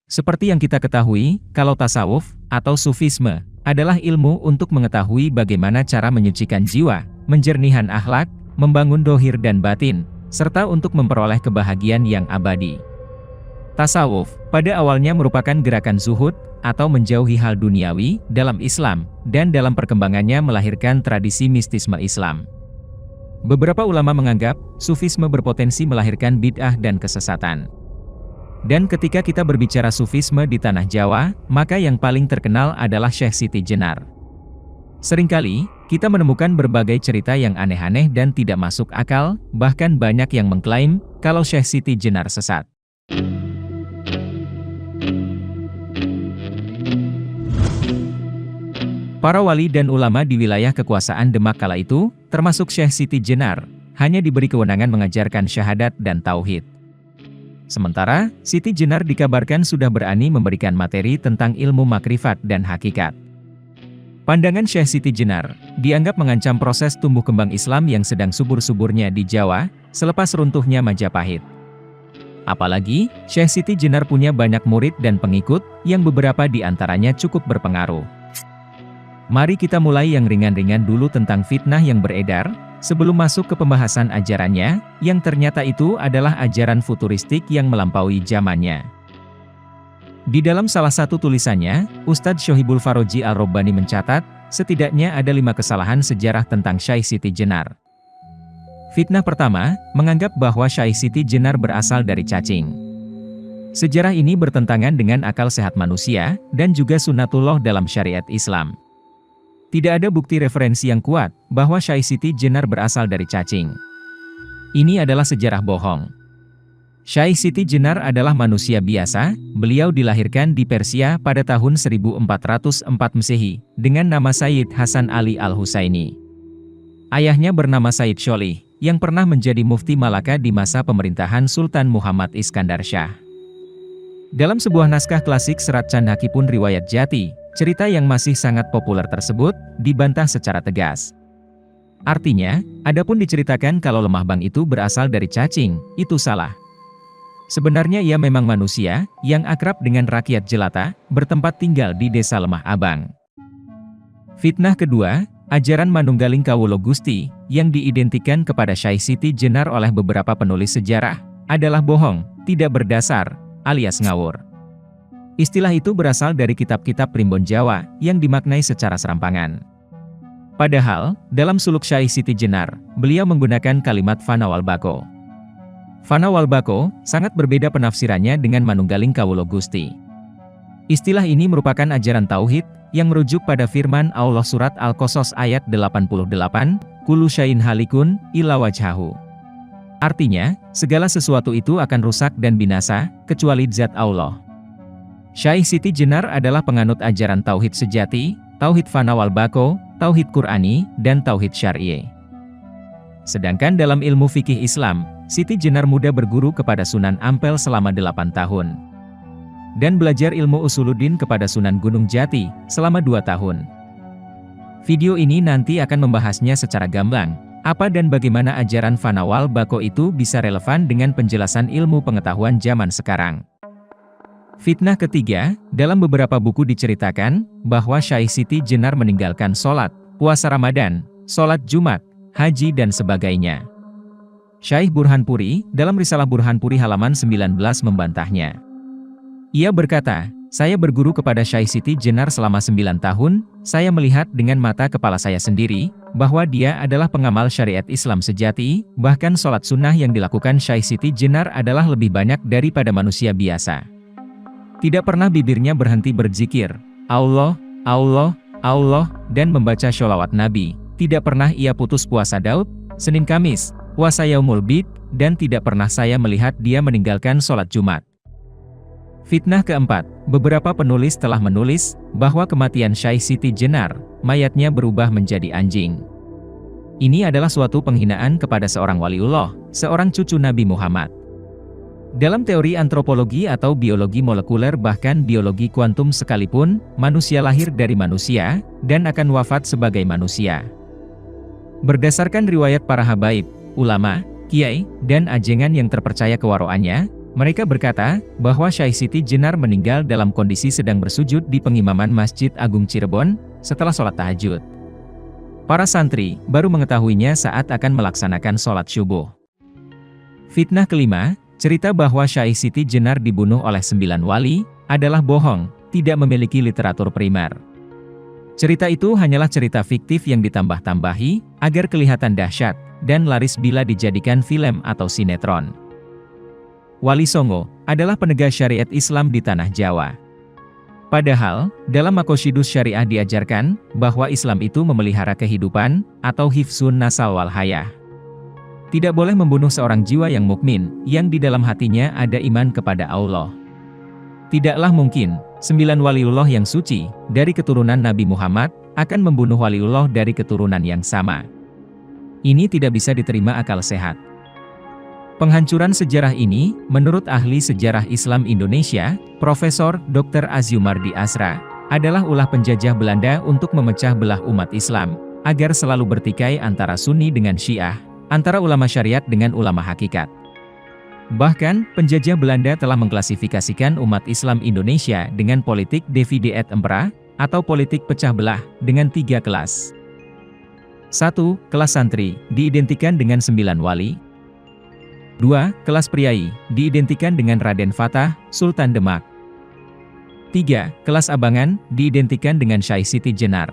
Seperti yang kita ketahui, kalau tasawuf, atau sufisme, adalah ilmu untuk mengetahui bagaimana cara menyucikan jiwa, menjernihkan akhlak, membangun dohir dan batin, serta untuk memperoleh kebahagiaan yang abadi. Tasawuf, pada awalnya merupakan gerakan zuhud, atau menjauhi hal duniawi, dalam Islam, dan dalam perkembangannya melahirkan tradisi mistisme Islam. Beberapa ulama menganggap, sufisme berpotensi melahirkan bid'ah dan kesesatan. Dan ketika kita berbicara sufisme di tanah Jawa, maka yang paling terkenal adalah Syekh Siti Jenar. Seringkali, kita menemukan berbagai cerita yang aneh-aneh dan tidak masuk akal, bahkan banyak yang mengklaim, kalau Syekh Siti Jenar sesat. Para wali dan ulama di wilayah kekuasaan Demak kala itu, termasuk Syekh Siti Jenar, hanya diberi kewenangan mengajarkan syahadat dan tauhid. Sementara, Siti Jenar dikabarkan sudah berani memberikan materi tentang ilmu makrifat dan hakikat. Pandangan Syekh Siti Jenar dianggap mengancam proses tumbuh kembang Islam yang sedang subur-suburnya di Jawa, selepas runtuhnya Majapahit. Apalagi, Syekh Siti Jenar punya banyak murid dan pengikut, yang beberapa di antaranya cukup berpengaruh. Mari kita mulai yang ringan-ringan dulu tentang fitnah yang beredar, sebelum masuk ke pembahasan ajarannya, yang ternyata itu adalah ajaran futuristik yang melampaui zamannya. Di dalam salah satu tulisannya, Ustadz Shohibul Faroji Al-Robbani mencatat, setidaknya ada 5 kesalahan sejarah tentang Syekh Siti Jenar. Fitnah pertama, menganggap bahwa Syekh Siti Jenar berasal dari cacing. Sejarah ini bertentangan dengan akal sehat manusia, dan juga sunatullah dalam syariat Islam. Tidak ada bukti referensi yang kuat, bahwa Syekh Siti Jenar berasal dari cacing. Ini adalah sejarah bohong. Syekh Siti Jenar adalah manusia biasa, beliau dilahirkan di Persia pada tahun 1404 Masehi, dengan nama Sayyid Hasan Ali Al-Husaini. Ayahnya bernama Sayyid Sholih, yang pernah menjadi mufti Malaka di masa pemerintahan Sultan Muhammad Iskandar Shah. Dalam sebuah naskah klasik Serat Candhaki pun riwayat Jati, cerita yang masih sangat populer tersebut, dibantah secara tegas. Artinya, adapun diceritakan kalau Lemah Bang itu berasal dari cacing, itu salah. Sebenarnya ia memang manusia, yang akrab dengan rakyat jelata, bertempat tinggal di desa Lemah Abang. Fitnah kedua, ajaran Manunggaling Kawula Gusti, yang diidentikan kepada Syekh Siti Jenar oleh beberapa penulis sejarah, adalah bohong, tidak berdasar, alias ngawur. Istilah itu berasal dari kitab-kitab primbon Jawa, yang dimaknai secara serampangan. Padahal, dalam suluk Syekh Siti Jenar, beliau menggunakan kalimat Fanawal Bako. Fanawal Bako, sangat berbeda penafsirannya dengan Manunggaling Kawula Gusti. Istilah ini merupakan ajaran tauhid, yang merujuk pada firman Allah surat Al-Qasas ayat 88, Kullu syai'in halikun, illa wajhahu. Artinya, segala sesuatu itu akan rusak dan binasa, kecuali zat Allah. Syekh Siti Jenar adalah penganut ajaran tauhid sejati, tauhid Fanawal Bako, tauhid Qur'ani, dan tauhid syar'i. Sedangkan dalam ilmu fikih Islam, Siti Jenar muda berguru kepada Sunan Ampel selama 8 tahun. Dan belajar ilmu usuluddin kepada Sunan Gunung Jati, selama 2 tahun. Video ini nanti akan membahasnya secara gamblang, apa dan bagaimana ajaran Fanawal Bako itu bisa relevan dengan penjelasan ilmu pengetahuan zaman sekarang. Fitnah ketiga, dalam beberapa buku diceritakan, bahwa Syekh Siti Jenar meninggalkan sholat, puasa Ramadan, sholat Jumat, haji dan sebagainya. Syekh Burhanpuri, dalam risalah Burhanpuri halaman 19 membantahnya. Ia berkata, saya berguru kepada Syekh Siti Jenar selama 9 tahun, saya melihat dengan mata kepala saya sendiri, bahwa dia adalah pengamal syariat Islam sejati, bahkan sholat sunnah yang dilakukan Syekh Siti Jenar adalah lebih banyak daripada manusia biasa. Tidak pernah bibirnya berhenti berzikir, Allah, Allah, Allah, dan membaca sholawat Nabi. Tidak pernah ia putus puasa Daud, Senin Kamis, puasa Yaumul Bid, dan tidak pernah saya melihat dia meninggalkan sholat Jumat. Fitnah keempat, beberapa penulis telah menulis, bahwa kematian Syekh Siti Jenar, mayatnya berubah menjadi anjing. Ini adalah suatu penghinaan kepada seorang waliullah, seorang cucu Nabi Muhammad. Dalam teori antropologi atau biologi molekuler bahkan biologi kuantum sekalipun, manusia lahir dari manusia, dan akan wafat sebagai manusia. Berdasarkan riwayat para habaib, ulama, kiai, dan ajengan yang terpercaya kewaroannya, Mereka berkata, bahwa Syekh Siti Jenar meninggal dalam kondisi sedang bersujud di pengimaman Masjid Agung Cirebon, setelah sholat tahajud. Para santri baru mengetahuinya saat akan melaksanakan sholat subuh. Fitnah kelima, cerita bahwa Syekh Siti Jenar dibunuh oleh 9 wali, adalah bohong, tidak memiliki literatur primer. Cerita itu hanyalah cerita fiktif yang ditambah-tambahi, agar kelihatan dahsyat, dan laris bila dijadikan film atau sinetron. Wali Songo adalah penegak syariat Islam di tanah Jawa. Padahal, dalam Maqasidus Syariah diajarkan, bahwa Islam itu memelihara kehidupan, atau hifzun nasal wal hayah. Tidak boleh membunuh seorang jiwa yang mukmin, yang di dalam hatinya ada iman kepada Allah. Tidaklah mungkin, 9 waliullah yang suci, dari keturunan Nabi Muhammad, akan membunuh waliullah dari keturunan yang sama. Ini tidak bisa diterima akal sehat. Penghancuran sejarah ini, menurut ahli sejarah Islam Indonesia, Profesor Dr. Aziumardi Asra, adalah ulah penjajah Belanda untuk memecah belah umat Islam, agar selalu bertikai antara Sunni dengan Syiah, antara ulama syariat dengan ulama hakikat. Bahkan, penjajah Belanda telah mengklasifikasikan umat Islam Indonesia dengan politik divide et impera, atau politik pecah belah, dengan 3 kelas. 1. Kelas santri, diidentikan dengan 9 wali. 2. Kelas priai, diidentikan dengan Raden Fatah, Sultan Demak. 3. Kelas abangan, diidentikan dengan Syekh Siti Jenar.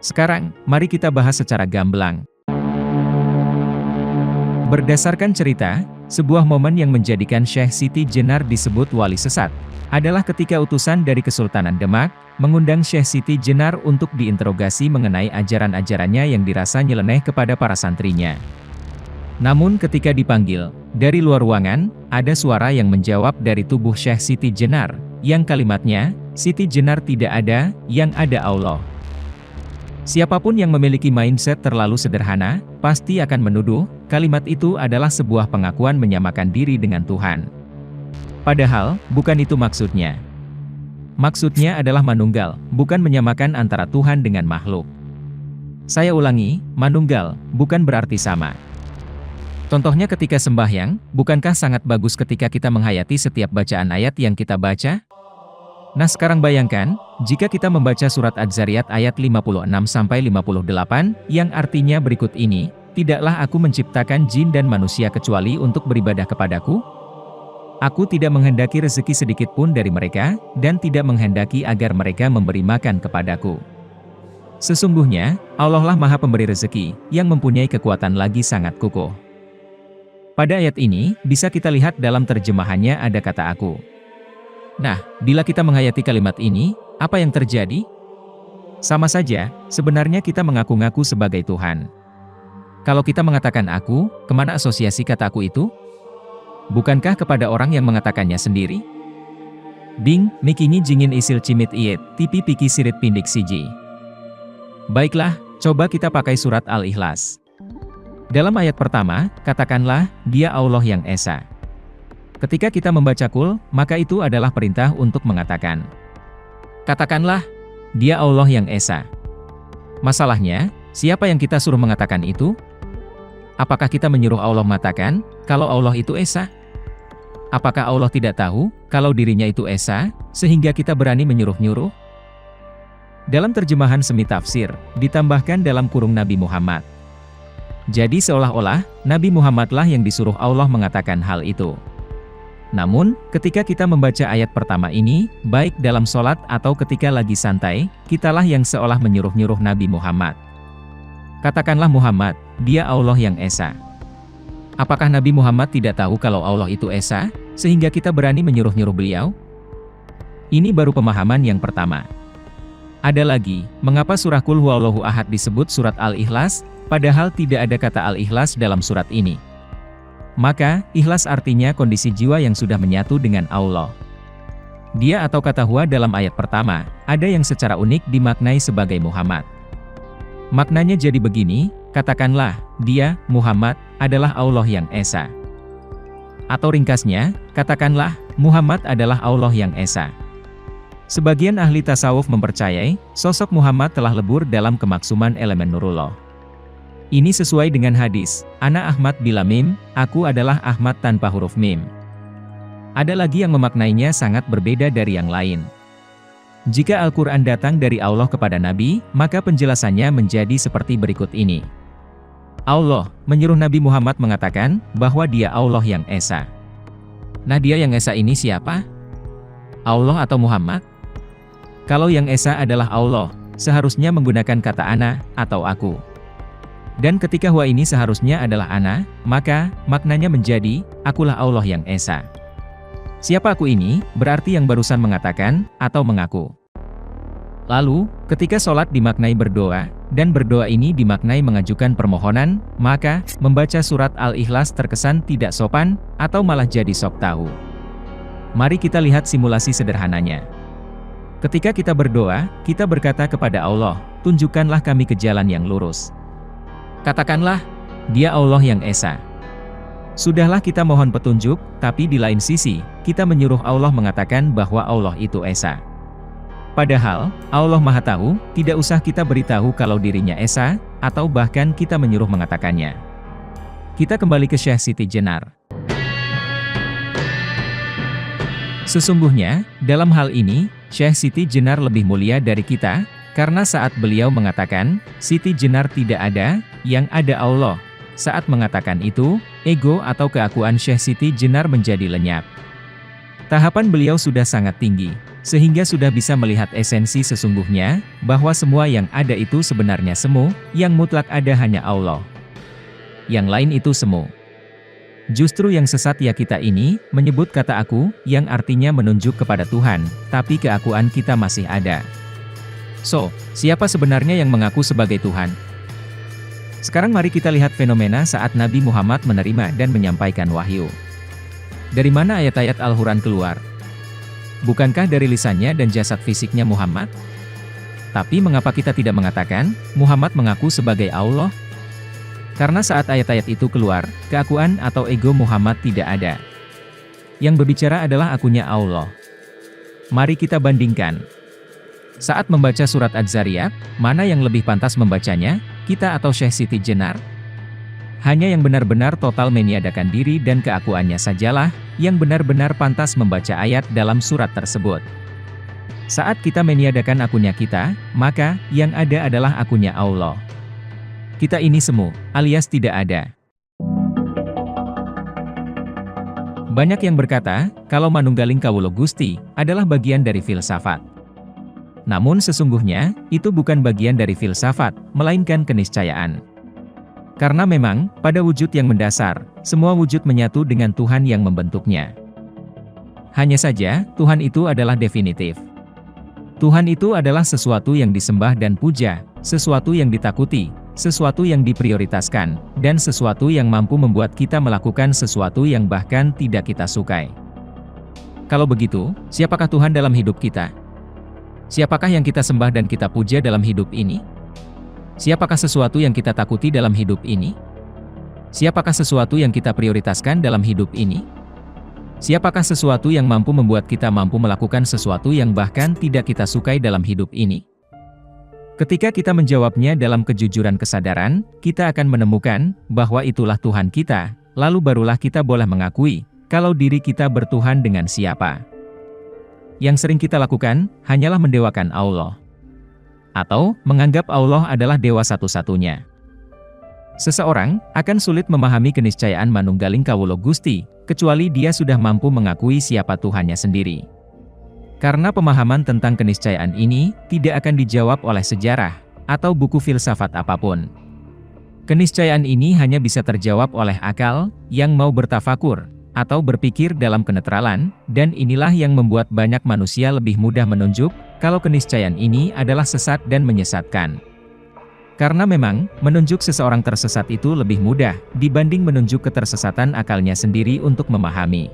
Sekarang, mari kita bahas secara gamblang. Berdasarkan cerita, sebuah momen yang menjadikan Syekh Siti Jenar disebut wali sesat, adalah ketika utusan dari Kesultanan Demak, mengundang Syekh Siti Jenar untuk diinterogasi mengenai ajaran-ajarannya yang dirasa nyeleneh kepada para santrinya. Namun ketika dipanggil, dari luar ruangan, ada suara yang menjawab dari tubuh Syekh Siti Jenar, yang kalimatnya, Siti Jenar tidak ada, yang ada Allah. Siapapun yang memiliki mindset terlalu sederhana, pasti akan menuduh, kalimat itu adalah sebuah pengakuan menyamakan diri dengan Tuhan. Padahal, bukan itu maksudnya. Maksudnya adalah manunggal, bukan menyamakan antara Tuhan dengan makhluk. Saya ulangi, manunggal, bukan berarti sama. Contohnya ketika sembahyang, bukankah sangat bagus ketika kita menghayati setiap bacaan ayat yang kita baca? Nah sekarang bayangkan, jika kita membaca surat Az-Zariyat ayat 56-58, yang artinya berikut ini, tidaklah aku menciptakan jin dan manusia kecuali untuk beribadah kepadaku? Aku tidak menghendaki rezeki sedikit pun dari mereka, dan tidak menghendaki agar mereka memberi makan kepadaku. Sesungguhnya, Allah lah Maha Pemberi rezeki, yang mempunyai kekuatan lagi sangat kukuh. Pada ayat ini, bisa kita lihat dalam terjemahannya ada kata aku. Nah, bila kita menghayati kalimat ini, apa yang terjadi? Sama saja, sebenarnya kita mengaku-ngaku sebagai Tuhan. Kalau kita mengatakan aku, kemana asosiasi kata aku itu? Bukankah kepada orang yang mengatakannya sendiri? Ding, mikingi jingin isil cimit iet, tipi piki sirit pindik siji. Baiklah, coba kita pakai surat Al-Ikhlas. Dalam ayat pertama, katakanlah, Dia Allah yang Esa. Ketika kita membaca Qul, maka itu adalah perintah untuk mengatakan. Katakanlah, Dia Allah yang Esa. Masalahnya, siapa yang kita suruh mengatakan itu? Apakah kita menyuruh Allah mengatakan, kalau Allah itu Esa? Apakah Allah tidak tahu, kalau dirinya itu Esa, sehingga kita berani menyuruh-nyuruh? Dalam terjemahan semi tafsir, ditambahkan dalam kurung Nabi Muhammad. Jadi seolah-olah, Nabi Muhammadlah yang disuruh Allah mengatakan hal itu. Namun, ketika kita membaca ayat pertama ini, baik dalam sholat atau ketika lagi santai, kitalah yang seolah menyuruh-nyuruh Nabi Muhammad. Katakanlah Muhammad, Dia Allah yang Esa. Apakah Nabi Muhammad tidak tahu kalau Allah itu Esa, sehingga kita berani menyuruh-nyuruh beliau? Ini baru pemahaman yang pertama. Ada lagi, mengapa surah Qul Huwallahu Ahad disebut surat Al-Ikhlas, padahal tidak ada kata Al-Ikhlas dalam surat ini? Maka, ikhlas artinya kondisi jiwa yang sudah menyatu dengan Allah. Dia atau kata huwa dalam ayat pertama, ada yang secara unik dimaknai sebagai Muhammad. Maknanya jadi begini, katakanlah, Dia, Muhammad, adalah Allah yang Esa. Atau ringkasnya, katakanlah, Muhammad adalah Allah yang Esa. Sebagian ahli tasawuf mempercayai, sosok Muhammad telah lebur dalam kemaksuman elemen Nurullah. Ini sesuai dengan hadis, Ana Ahmad bila mim, aku adalah Ahmad tanpa huruf mim. Ada lagi yang memaknainya sangat berbeda dari yang lain. Jika Al-Quran datang dari Allah kepada Nabi, maka penjelasannya menjadi seperti berikut ini. Allah menyuruh Nabi Muhammad mengatakan bahwa Dia Allah yang Esa. Nah, Dia yang Esa ini siapa? Allah atau Muhammad? Kalau yang Esa adalah Allah, seharusnya menggunakan kata ana atau aku. Dan ketika huwa ini seharusnya adalah ana, maka maknanya menjadi akulah Allah yang Esa. Siapa aku ini? Berarti yang barusan mengatakan atau mengaku. Lalu, ketika sholat dimaknai berdoa, dan berdoa ini dimaknai mengajukan permohonan, maka membaca surat Al-Ikhlas terkesan tidak sopan, atau malah jadi sok tahu. Mari kita lihat simulasi sederhananya. Ketika kita berdoa, kita berkata kepada Allah, tunjukkanlah kami ke jalan yang lurus. Katakanlah, Dia Allah yang Esa. Sudahlah kita mohon petunjuk, tapi di lain sisi, kita menyuruh Allah mengatakan bahwa Allah itu Esa. Padahal, Allah Maha Tahu, tidak usah kita beritahu kalau dirinya Esa, atau bahkan kita menyuruh mengatakannya. Kita kembali ke Syekh Siti Jenar. Sesungguhnya, dalam hal ini, Syekh Siti Jenar lebih mulia dari kita, karena saat beliau mengatakan, Siti Jenar tidak ada, yang ada Allah. Saat mengatakan itu, ego atau keakuan Syekh Siti Jenar menjadi lenyap. Tahapan beliau sudah sangat tinggi, sehingga sudah bisa melihat esensi sesungguhnya, bahwa semua yang ada itu sebenarnya semu, yang mutlak ada hanya Allah. Yang lain itu semu. Justru yang sesat ya kita ini, menyebut kata aku, yang artinya menunjuk kepada Tuhan, tapi keakuan kita masih ada. So, siapa sebenarnya yang mengaku sebagai Tuhan? Sekarang mari kita lihat fenomena saat Nabi Muhammad menerima dan menyampaikan wahyu. Dari mana ayat-ayat Al-Quran keluar? Bukankah dari lisannya dan jasad fisiknya Muhammad? Tapi mengapa kita tidak mengatakan, Muhammad mengaku sebagai Allah? Karena saat ayat-ayat itu keluar, keakuan atau ego Muhammad tidak ada. Yang berbicara adalah akunya Allah. Mari kita bandingkan. Saat membaca surat Az-Zariyat, mana yang lebih pantas membacanya, kita atau Syekh Siti Jenar? Hanya yang benar-benar total meniadakan diri dan keakuannya sajalah, yang benar-benar pantas membaca ayat dalam surat tersebut. Saat kita meniadakan akunya kita, maka, yang ada adalah akunya Allah. Kita ini semu, alias tidak ada. Banyak yang berkata, kalau manunggaling kawula Gusti, adalah bagian dari filsafat. Namun sesungguhnya, itu bukan bagian dari filsafat, melainkan keniscayaan. Karena memang, pada wujud yang mendasar, semua wujud menyatu dengan Tuhan yang membentuknya. Hanya saja, Tuhan itu adalah definitif. Tuhan itu adalah sesuatu yang disembah dan puja, sesuatu yang ditakuti, sesuatu yang diprioritaskan, dan sesuatu yang mampu membuat kita melakukan sesuatu yang bahkan tidak kita sukai. Kalau begitu, siapakah Tuhan dalam hidup kita? Siapakah yang kita sembah dan kita puja dalam hidup ini? Siapakah sesuatu yang kita takuti dalam hidup ini? Siapakah sesuatu yang kita prioritaskan dalam hidup ini? Siapakah sesuatu yang mampu membuat kita mampu melakukan sesuatu yang bahkan tidak kita sukai dalam hidup ini? Ketika kita menjawabnya dalam kejujuran kesadaran, kita akan menemukan bahwa itulah Tuhan kita, lalu barulah kita boleh mengakui kalau diri kita bertuhan dengan siapa. Yang sering kita lakukan hanyalah mendewakan Allah, atau menganggap Allah adalah dewa satu-satunya. Seseorang akan sulit memahami keniscayaan manunggaling kawula Gusti, kecuali dia sudah mampu mengakui siapa Tuhannya sendiri. Karena pemahaman tentang keniscayaan ini tidak akan dijawab oleh sejarah atau buku filsafat apapun. Keniscayaan ini hanya bisa terjawab oleh akal yang mau bertafakur atau berpikir dalam kenetralan, dan inilah yang membuat banyak manusia lebih mudah menunjuk kalau keniscayaan ini adalah sesat dan menyesatkan. Karena memang, menunjuk seseorang tersesat itu lebih mudah dibanding menunjuk ketersesatan akalnya sendiri untuk memahami.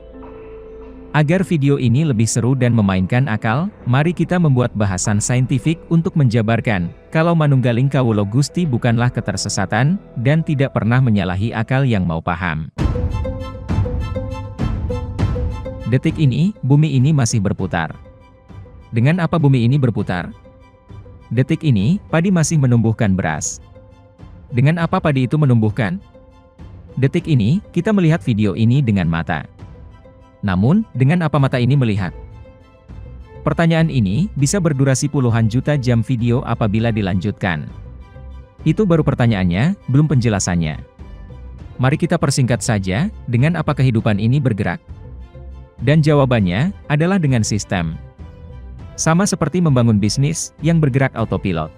Agar video ini lebih seru dan memainkan akal, mari kita membuat bahasan saintifik untuk menjabarkan kalau manunggaling kawula Gusti bukanlah ketersesatan dan tidak pernah menyalahi akal yang mau paham. Detik ini, bumi ini masih berputar. Dengan apa bumi ini berputar? Detik ini, padi masih menumbuhkan beras. Dengan apa padi itu menumbuhkan? Detik ini, kita melihat video ini dengan mata. Namun, dengan apa mata ini melihat? Pertanyaan ini bisa berdurasi puluhan juta jam video apabila dilanjutkan. Itu baru pertanyaannya, belum penjelasannya. Mari kita persingkat saja, dengan apa kehidupan ini bergerak? Dan jawabannya adalah dengan sistem. Sama seperti membangun bisnis yang bergerak autopilot.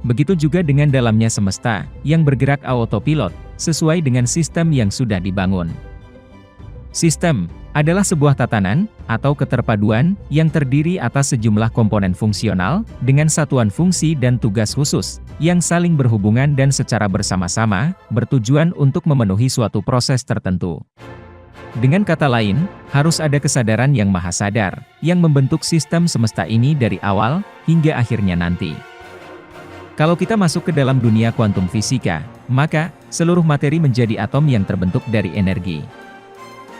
Begitu juga dengan dalamnya semesta yang bergerak autopilot sesuai dengan sistem yang sudah dibangun. Sistem adalah sebuah tatanan atau keterpaduan yang terdiri atas sejumlah komponen fungsional dengan satuan fungsi dan tugas khusus yang saling berhubungan dan secara bersama-sama bertujuan untuk memenuhi suatu proses tertentu. Dengan kata lain, harus ada kesadaran yang maha sadar, yang membentuk sistem semesta ini dari awal, hingga akhirnya nanti. Kalau kita masuk ke dalam dunia kuantum fisika, maka, seluruh materi menjadi atom yang terbentuk dari energi.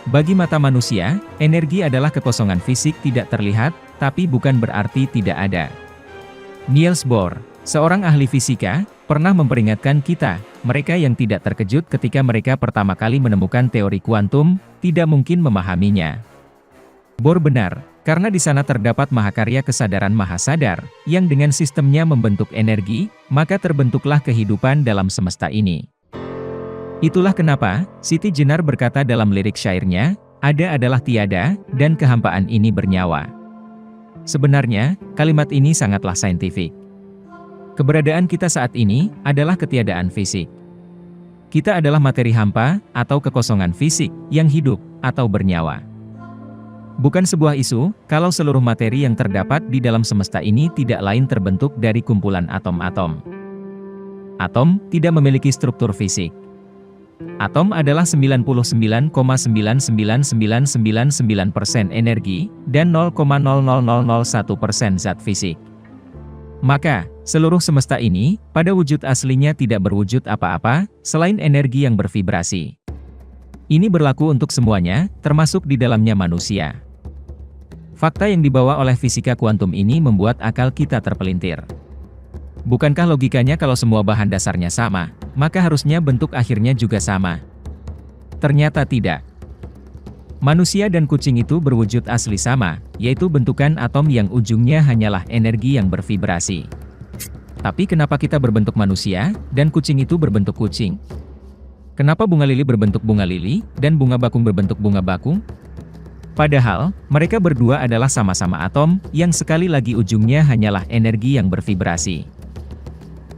Bagi mata manusia, energi adalah kekosongan fisik tidak terlihat, tapi bukan berarti tidak ada. Niels Bohr, seorang ahli fisika, pernah memperingatkan kita, mereka yang tidak terkejut ketika mereka pertama kali menemukan teori kuantum, tidak mungkin memahaminya. Bohr benar, karena di sana terdapat mahakarya kesadaran maha sadar, yang dengan sistemnya membentuk energi, maka terbentuklah kehidupan dalam semesta ini. Itulah kenapa, Siti Jenar berkata dalam lirik syairnya, ada adalah tiada, dan kehampaan ini bernyawa. Sebenarnya, kalimat ini sangatlah saintifik. Keberadaan kita saat ini, adalah ketiadaan fisik. Kita adalah materi hampa, atau kekosongan fisik, yang hidup, atau bernyawa. Bukan sebuah isu, kalau seluruh materi yang terdapat di dalam semesta ini tidak lain terbentuk dari kumpulan atom-atom. Atom, tidak memiliki struktur fisik. Atom adalah 99,99999% energi, dan 0,00001% zat fisik. Maka, seluruh semesta ini, pada wujud aslinya tidak berwujud apa-apa, selain energi yang bervibrasi. Ini berlaku untuk semuanya, termasuk di dalamnya manusia. Fakta yang dibawa oleh fisika kuantum ini membuat akal kita terpelintir. Bukankah logikanya kalau semua bahan dasarnya sama, maka harusnya bentuk akhirnya juga sama? Ternyata tidak. Manusia dan kucing itu berwujud asli sama, yaitu bentukan atom yang ujungnya hanyalah energi yang bervibrasi. Tapi kenapa kita berbentuk manusia, dan kucing itu berbentuk kucing? Kenapa bunga lili berbentuk bunga lili, dan bunga bakung berbentuk bunga bakung? Padahal, mereka berdua adalah sama-sama atom, yang sekali lagi ujungnya hanyalah energi yang bervibrasi.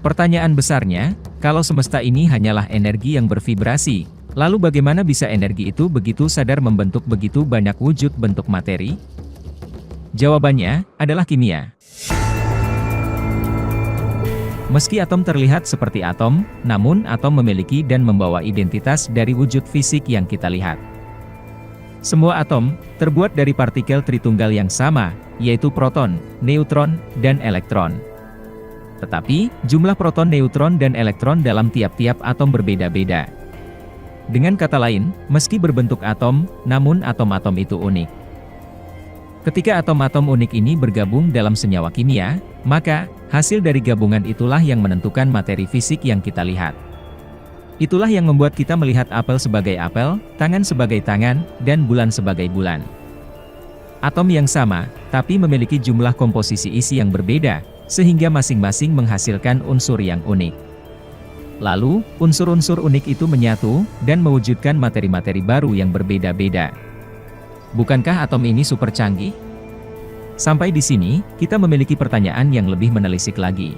Pertanyaan besarnya, kalau semesta ini hanyalah energi yang bervibrasi, lalu bagaimana bisa energi itu begitu sadar membentuk begitu banyak wujud bentuk materi? Jawabannya adalah kimia. Meski atom terlihat seperti atom, namun atom memiliki dan membawa identitas dari wujud fisik yang kita lihat. Semua atom terbuat dari partikel tritunggal yang sama, yaitu proton, neutron, dan elektron. Tetapi, jumlah proton, neutron, dan elektron dalam tiap-tiap atom berbeda-beda. Dengan kata lain, meski berbentuk atom, namun atom-atom itu unik. Ketika atom-atom unik ini bergabung dalam senyawa kimia, maka, hasil dari gabungan itulah yang menentukan materi fisik yang kita lihat. Itulah yang membuat kita melihat apel sebagai apel, tangan sebagai tangan, dan bulan sebagai bulan. Atom yang sama, tapi memiliki jumlah komposisi isi yang berbeda, sehingga masing-masing menghasilkan unsur yang unik. Lalu, unsur-unsur unik itu menyatu, dan mewujudkan materi-materi baru yang berbeda-beda. Bukankah atom ini super canggih? Sampai di sini, kita memiliki pertanyaan yang lebih menelisik lagi.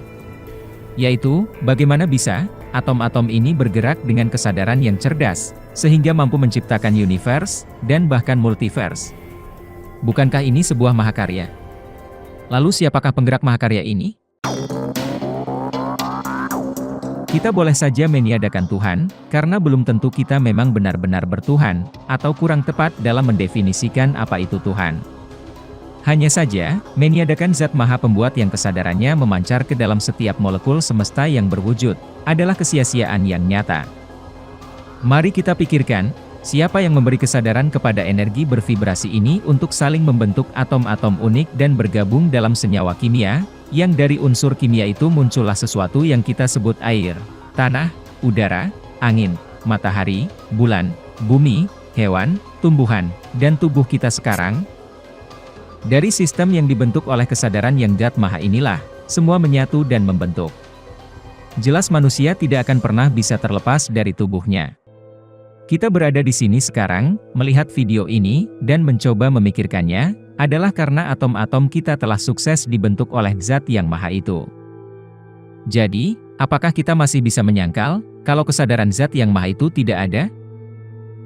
Yaitu, bagaimana bisa, atom-atom ini bergerak dengan kesadaran yang cerdas, sehingga mampu menciptakan universe, dan bahkan multiverse. Bukankah ini sebuah mahakarya? Lalu siapakah penggerak mahakarya ini? Kita boleh saja meniadakan Tuhan, karena belum tentu kita memang benar-benar bertuhan, atau kurang tepat dalam mendefinisikan apa itu Tuhan. Hanya saja, meniadakan zat maha pembuat yang kesadarannya memancar ke dalam setiap molekul semesta yang berwujud, adalah kesia-siaan yang nyata. Mari kita pikirkan, siapa yang memberi kesadaran kepada energi bervibrasi ini untuk saling membentuk atom-atom unik dan bergabung dalam senyawa kimia, yang dari unsur kimia itu muncullah sesuatu yang kita sebut air, tanah, udara, angin, matahari, bulan, bumi, hewan, tumbuhan, dan tubuh kita sekarang? Dari sistem yang dibentuk oleh kesadaran yang Zat Maha inilah, semua menyatu dan membentuk. Jelas manusia tidak akan pernah bisa terlepas dari tubuhnya. Kita berada di sini sekarang, melihat video ini, dan mencoba memikirkannya, adalah karena atom-atom kita telah sukses dibentuk oleh Zat yang Maha itu. Jadi, apakah kita masih bisa menyangkal, kalau kesadaran Zat yang Maha itu tidak ada?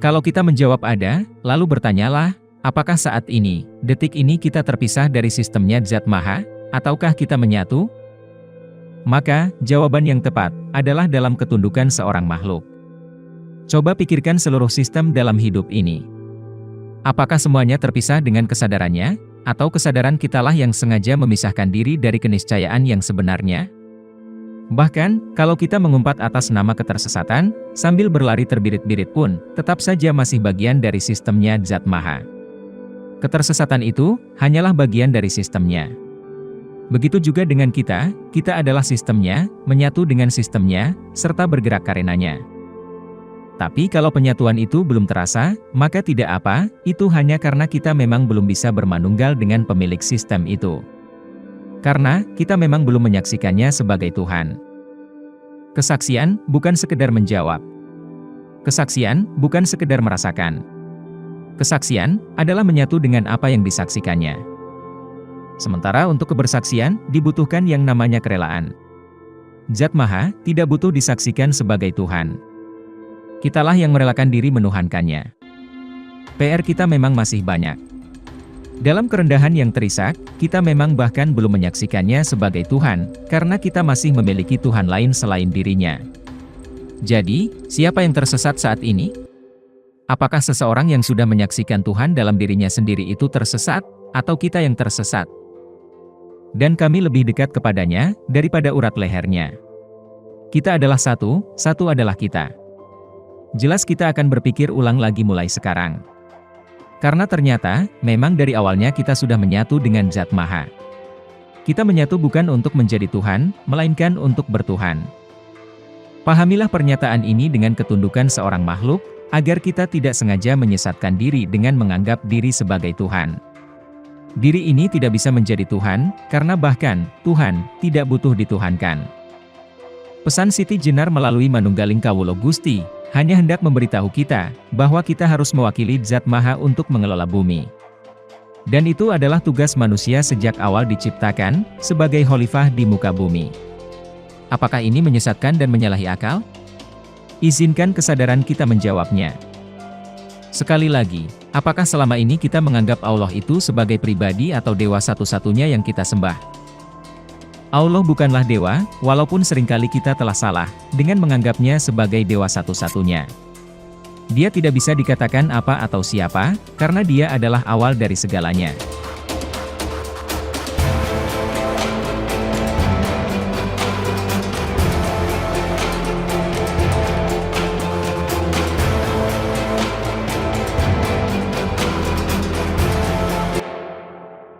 Kalau kita menjawab ada, lalu bertanyalah, apakah saat ini, detik ini kita terpisah dari sistemnya Zat Maha, ataukah kita menyatu? Maka, jawaban yang tepat, adalah dalam ketundukan seorang makhluk. Coba pikirkan seluruh sistem dalam hidup ini. Apakah semuanya terpisah dengan kesadarannya, atau kesadaran kitalah yang sengaja memisahkan diri dari keniscayaan yang sebenarnya? Bahkan, kalau kita mengumpat atas nama ketersesatan, sambil berlari terbirit-birit pun, tetap saja masih bagian dari sistemnya Zat Maha. Ketersesatan itu, hanyalah bagian dari sistemnya. Begitu juga dengan kita adalah sistemnya, menyatu dengan sistemnya, serta bergerak karenanya. Tapi kalau penyatuan itu belum terasa, maka tidak apa, itu hanya karena kita memang belum bisa bermanunggal dengan pemilik sistem itu. Karena, kita memang belum menyaksikannya sebagai Tuhan. Kesaksian, bukan sekedar menjawab. Kesaksian, bukan sekedar merasakan. Kesaksian, adalah menyatu dengan apa yang disaksikannya. Sementara untuk kebersaksian, dibutuhkan yang namanya kerelaan. Zat Maha, tidak butuh disaksikan sebagai Tuhan. Kitalah yang merelakan diri menuhankannya. PR kita memang masih banyak. Dalam kerendahan yang terisak, kita memang bahkan belum menyaksikannya sebagai Tuhan, karena kita masih memiliki Tuhan lain selain dirinya. Jadi, siapa yang tersesat saat ini? Apakah seseorang yang sudah menyaksikan Tuhan dalam dirinya sendiri itu tersesat, atau kita yang tersesat? Dan kami lebih dekat kepadanya, daripada urat lehernya. Kita adalah satu adalah kita. Jelas kita akan berpikir ulang lagi mulai sekarang. Karena ternyata, memang dari awalnya kita sudah menyatu dengan Zat Maha. Kita menyatu bukan untuk menjadi Tuhan, melainkan untuk bertuhan. Pahamilah pernyataan ini dengan ketundukan seorang makhluk, agar kita tidak sengaja menyesatkan diri dengan menganggap diri sebagai Tuhan. Diri ini tidak bisa menjadi Tuhan, karena bahkan, Tuhan, tidak butuh dituhankan. Pesan Siti Jenar melalui Manunggaling Kawula Gusti, hanya hendak memberitahu kita, bahwa kita harus mewakili Zat Maha untuk mengelola bumi. Dan itu adalah tugas manusia sejak awal diciptakan, sebagai khalifah di muka bumi. Apakah ini menyesatkan dan menyalahi akal? Izinkan kesadaran kita menjawabnya. Sekali lagi, apakah selama ini kita menganggap Allah itu sebagai pribadi atau dewa satu-satunya yang kita sembah? Allah bukanlah dewa, walaupun seringkali kita telah salah, dengan menganggapnya sebagai dewa satu-satunya. Dia tidak bisa dikatakan apa atau siapa, karena dia adalah awal dari segalanya.